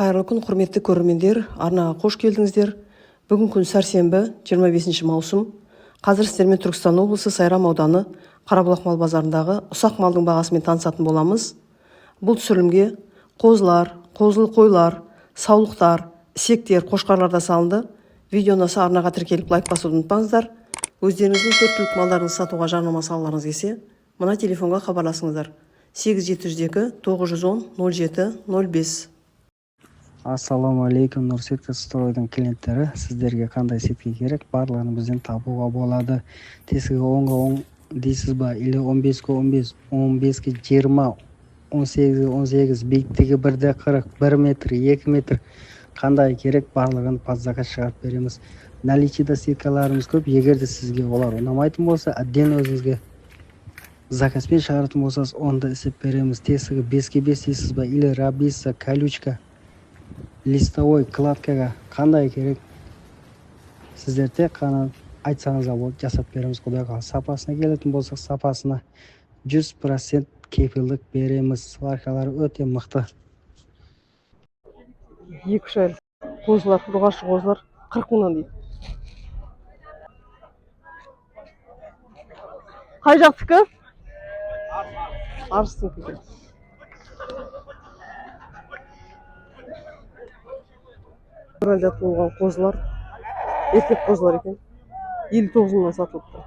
Қайырлы күн, құрметті көрермендер, арнаға қош келдіңіздер. Бүгін күн сәрсенбі, 25 маусым. Қазір сіздермен Түркістан облысы Сайрам ауданы Қарабұлақ мал базарындағы ұсақ малдың бағасымен танысатын боламыз. Бұл түсірілімге қозылар, қозылы қойлар, саулықтар, ісектер, қошқарларда салынды. Видеоны арнаға тіркеліп лайк басуды ұмытпаңыздар. Өздеріңіздің төрт түлік малдарыңызды сатуға жарнама салуларыңыз келсе, мына телефонға хабарласыңыздар. 8702 910 07 05. Ассаламу алейкум, Нұрсетка стройдың клиенттері. Сіздерге қандай сетке керек, барлығын бізден табуға болады. Тесігі 10-ға 10 дейсіз ба, или 15-ға 15, 15-ге 20, 18-ге 18, биіктігі 1-де 40, 1 метр, 2 метр, қандай керек, барлығын паздаға шығарып береміз. Наличида сеткаларымыз көп. Егерде сізге олар ұнамайтын болса, әдден өзіңізге заказпен шығаратын болсаңыз, онда істеп береміз. Тесігі 5-ге 5 дейсіз ба, или рабиса, колючка, листовой кладкаға қандай керек, сіздер тек қана айтсаңызға болады, жасап береміз. Құдай қаласа. Сапасына келетін болсақ, сапасына 100% кепілдік береміз. Сваркалары өте мықты. 2-3 ай қозылар, ұрғашы қозылар 40 мыңнан дейді. Қай жақтікі? Арыстың. Бір айда туылған қозылар, еркек қозылар екен. 59 мыңнан сатылыпты.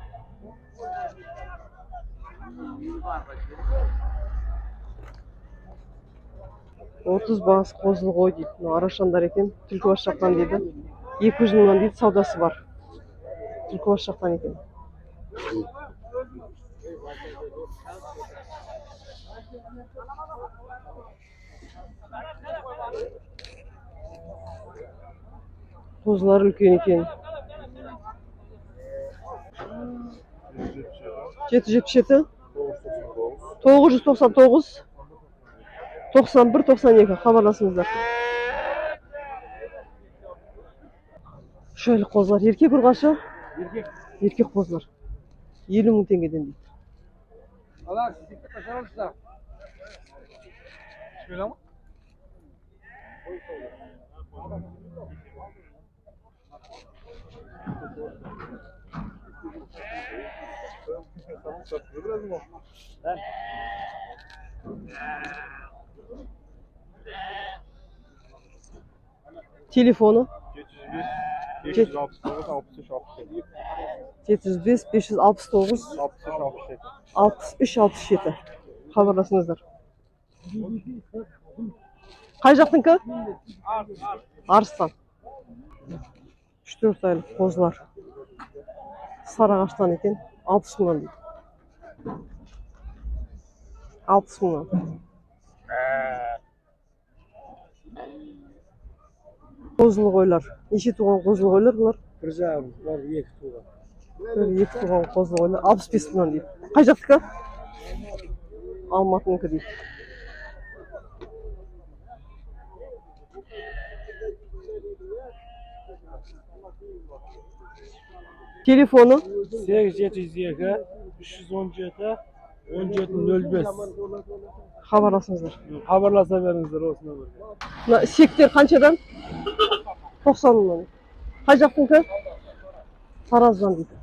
Отыз бас қозылы қой дейді. Арашандар екен. Түлкібас жақтан дейді. 200 мыңнан дейді, саудасы бар. Түлкібас жақтан екен. Қозылар үлкен екен. 777, 999, 91, 92 хабарласыңыздар. Шөйлі қозылар, еркек ұрғашы? Еркек қозылар. 50 мың теңгеден дейді. Алар, сізді пожалуйста. Шөйлі ма? Телефону 705 569 63 67. 705 569 63 67 хабарласыңыздар. Қай жақтыңкі? Арыстан. 3-4 айлық қозылар. Сарыағаштан екен. 60 мыңнан дейді. 60 мыңнан. Қозылы қойлар. Неше туған қозылы қойлар бұлар? Bir жарым, var 2 tuğla. 2 туған қозылы қойлар. 65 мыңнан дейді. Қай жақтікі? Алматыныкі дейді. Телефону 8702 317 1705. хабарласыңыздар. Хабарласа беріңіздер осына бір. Мына сектер қаншадан? 90 мыңнан. Қай жақтыңкі? Тараздан дейді.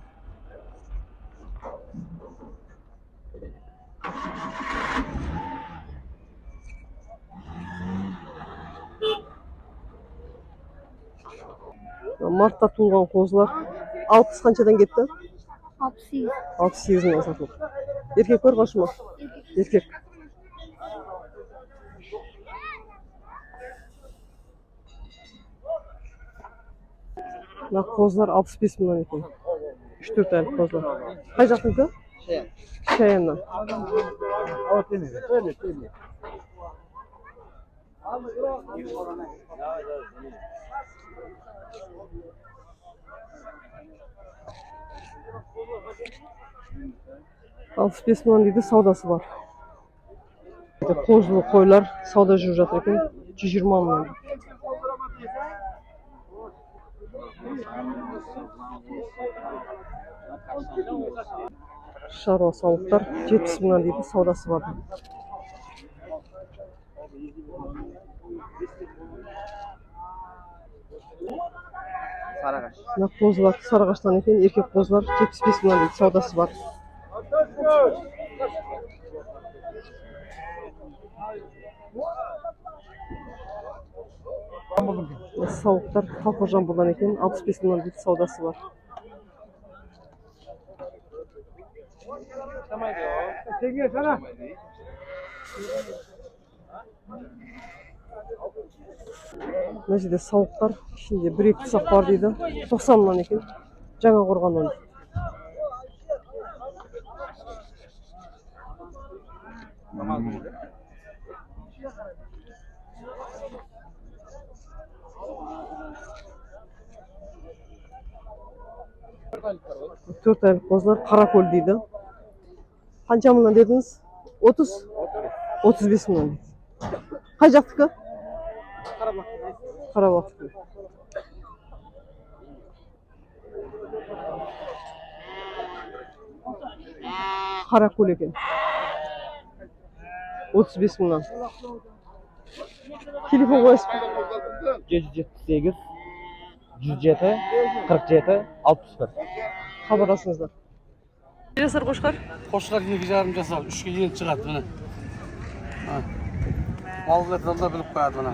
Мартта туылған қозылар. 60 қаншадан кетті? 68. 68 мыңнан сатылып. Еркек ұрғашы ма? Еркек. Мына қозылар 65 мыңнан екен. 3-4 айлық қозылар. Қай жақтыңкі? Шаяннан. Алпыс бес мыңнан дейді, саудасы бар. Қозылы қойлар сауда жүріп жатыр екен. 120 мыңнан. Шаруа сауықтар 70 мыңнан дейді, саудасы бар. Sarıkaş. Мына қозылар Сарыағаштан екен, еркек қозылар 75 мыңнан дейді, саудасы бар. Сауықтар Қалқор жамбылдан екен, 65 мыңнан дейді, саудасы бар. Мына жерде сауықтар, ішінде 1-2 тұсақ бар дейді, 90 мыңнан екен, жаңа қорғаннан. Төрт айлық қозылар Қаракөл дейді. Қанша мыңнан дедіңіз? 30? 35 мыңнан дейді. Қай жақтікі? Қарабақтікі. Қаракөл екен. 35 мыңнан. Телефон қойсыз ба? 778 107 47 61. Хабарласыңыздар. Келесір қошқар? Қошқар 2,5 жасал, 3-ке ел шығады міне. Малдарды да біліп қояды мына.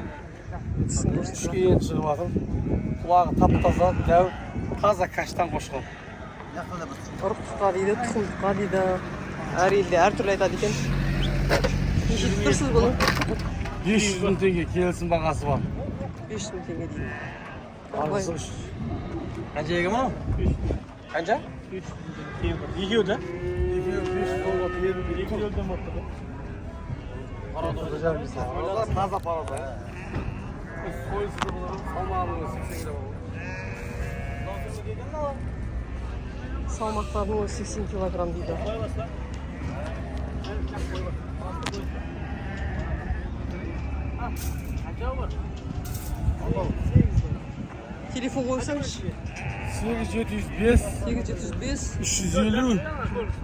3-ке ел шығып жатыр. Құлағы тап-таза, дәу, таза каштан қошқар. Ұрықтыққа дейді, тұқымдыққа дейді. Әр елде әртүрлі айтады екен. Неше деп тұрсыз бұны? 500 мың теңге келісім бағасы бар. 500 мың теңге дейді. Қанша екен мұны? Қанша? Екеу да? Екеу 500 доллар беріп, екеуден бақты. Таза парада. Салмақтарының 80 килограмм дейді. Телефон қойсаңызшы. 8705 875 350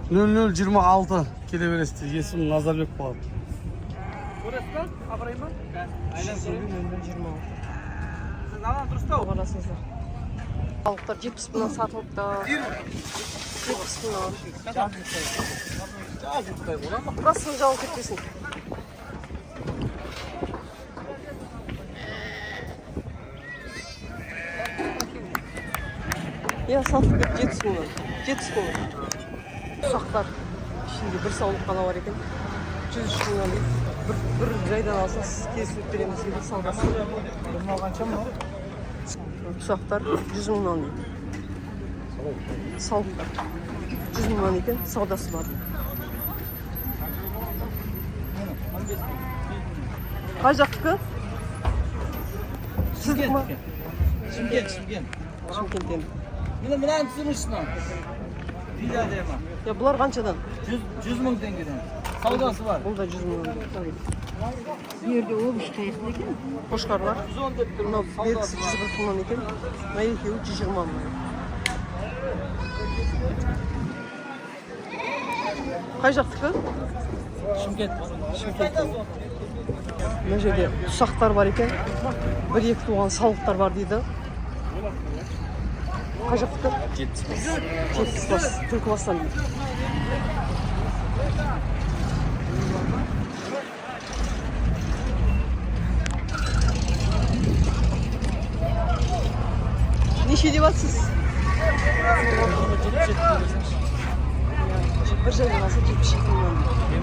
0026 келе бересіздер. Есім Назарбек болады. Хабарласыңыздар. Балықтар 70 мыңнан сатылыпты. 70 мыңнан. Расын жалын кетпесін. Я сатылып кетті 70 мыңнан. 70 мыңнан. Ұсақтар. Ішінде бір саулық қана бар екен. 103 мыңнан дейді. Bir жайдан алсаңыз кесіліп береміз дейді саудасы. Ұсақтар 100 мыңнан дейді. Сауықтар 100 мыңнан екен, саудасы бар. Қай жақтікі? Сіздік ма? Шымкент. Шымкенттен. Мынаны түсіріңізші. Я бұлар қаншадан? 100 мың теңгеден. Саудасы бар. Бұл да 100 мыңнан. Жерде обыш қаяқта екен. Қошқарлар. Мынау белгісі 101 мыңнан екен. Мына екеуі 120 мыңнан. Қай жақтікі? Шымкент. Мына жерде ұсақтар бар екен. 1-2 туған сауықтар бар дейді. Қай жақтікі? 70 бас. Түлкібастан дейді. Неше деп атсыз? Bir жайдан алса 77 мыңнан дейді.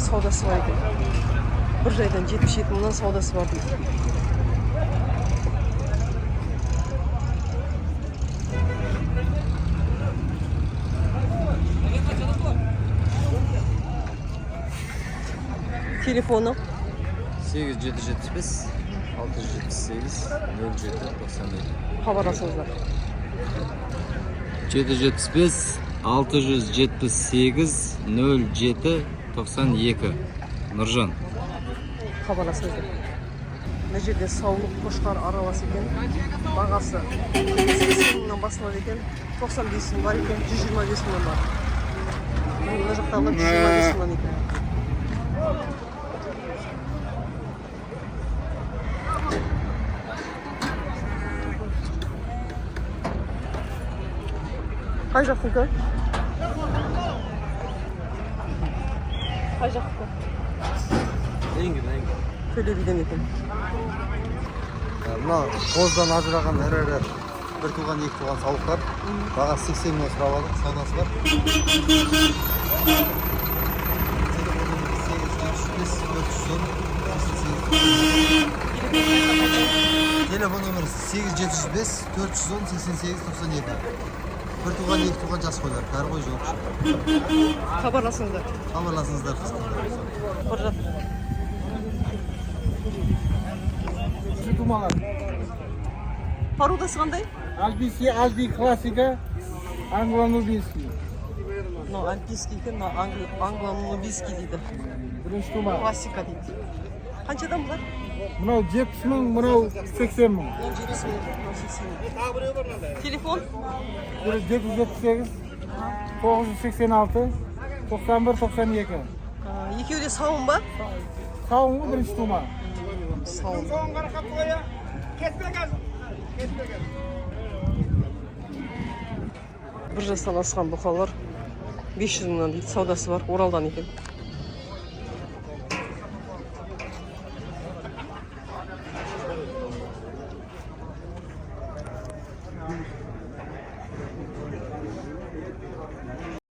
Саудасы бар екен. Bir жайдан 77 мыңнан саудасы бар дейді. Телефоны 8775 678 0797. хабарласыңыздар. 775 678 0792. Нұржан. Хабарласыңыздар. Мына жерде саулық қошқар аралас екен. Бағасы 80 мыңнан басталады екен. 95 мың бар екен, 125 мыңнан бар. Мына жақтағылар 125 мыңнан екен. Қай жақтікі? Қай жақтікі? Төле биден екен. Мына қоздан ажыраған ірі бір туған екі туған сауықтар. Баға 80 мың сұрап алдық, саудасы бар. Телефон номері 875 410 88 92. Bir туған екі туған жас қойлар, бәрі қой жоқ. Хабарласыңыздар. Хабарласыңыздар. Бара жатыр. Тумалар. Породасы қандай? Альбийский, Альбий классика, англо-нубийский. Мынау альпийский екен, мынау англо-нубийский дейді. Бірінші тума. Классика дейді. Қаншадан бұлар? Мынау 70 мың, мынау 80 мың. Телефон? Бiri 778, 986, 91, 92. Екеуі де сауын ба? Сауын ғой бірінші тума. Сауын. Бір жастан асқан бұқалар 500 мыңнан дейді, саудасы бар, Оралдан екен.